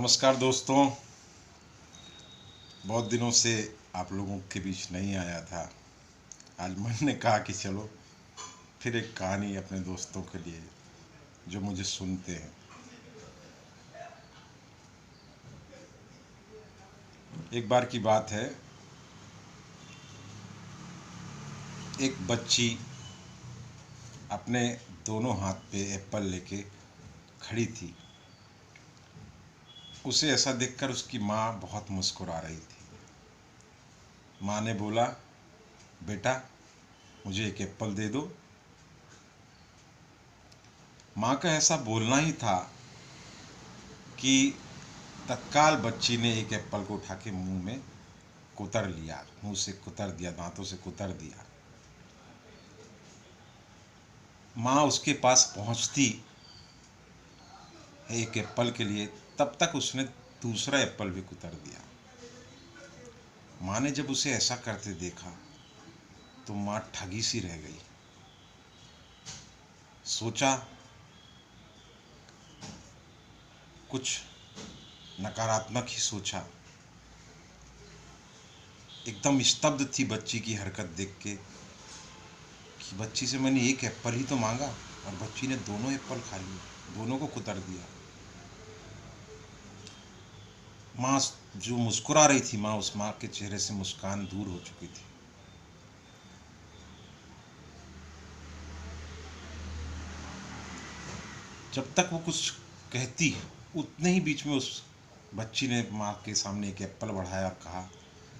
नमस्कार दोस्तों। बहुत दिनों से आप लोगों के बीच नहीं आया था। आज मन ने कहा कि चलो फिर एक कहानी अपने दोस्तों के लिए जो मुझे सुनते हैं। एक बार की बात है, एक बच्ची अपने दोनों हाथ पे एप्पल लेके खड़ी थी। उसे ऐसा देखकर उसकी माँ बहुत मुस्कुरा रही थी। माँ ने बोला, बेटा मुझे एक एप्पल दे दो। माँ का ऐसा बोलना ही था कि तत्काल बच्ची ने एक एप्पल को उठा के मुंह में कुतर लिया, मुंह से कुतर दिया, दांतों से कुतर दिया। माँ उसके पास पहुंचती है एक एप्पल के लिए, तब तक उसने दूसरा एप्पल भी कुतर दिया। माँ ने जब उसे ऐसा करते देखा तो माँ ठगी सी रह गई। सोचा, कुछ नकारात्मक ही सोचा। एकदम स्तब्ध थी बच्ची की हरकत देख के कि बच्ची से मैंने एक एप्पल ही तो मांगा और बच्ची ने दोनों एप्पल खा लिए, दोनों को कुतर दिया। माँ जो मुस्कुरा रही थी, माँ उस माँ के चेहरे से मुस्कान दूर हो चुकी थी। जब तक वो कुछ कहती, उतने ही बीच में उस बच्ची ने माँ के सामने एक एप्पल बढ़ाया और कहा,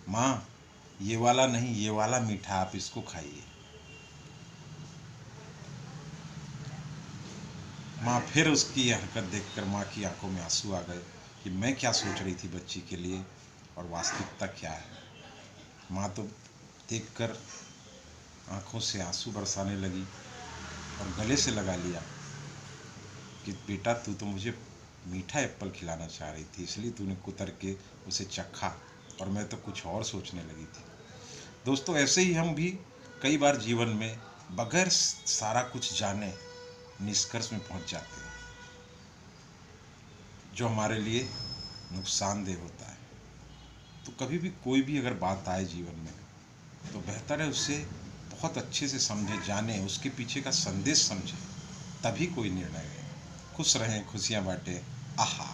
माँ ये वाला नहीं, ये वाला मीठा, आप इसको खाइए। माँ फिर उसकी हरकत देखकर माँ की आंखों में आंसू आ गए कि मैं क्या सोच रही थी बच्ची के लिए और वास्तविकता क्या है। माँ तो देखकर आंखों से आंसू बरसाने लगी और गले से लगा लिया कि बेटा तू तो मुझे मीठा एप्पल खिलाना चाह रही थी, इसलिए तूने कुतर के उसे चखा और मैं तो कुछ और सोचने लगी थी। दोस्तों, ऐसे ही हम भी कई बार जीवन में बगैर सारा कुछ जाने निष्कर्ष में पहुंच जाते हैं जो हमारे लिए नुकसानदेह होता है। तो कभी भी कोई भी अगर बात आए जीवन में तो बेहतर है उसे बहुत अच्छे से समझे, जाने, उसके पीछे का संदेश समझे, तभी कोई निर्णय लें। खुश रहें, खुशियाँ बांटें। आहा।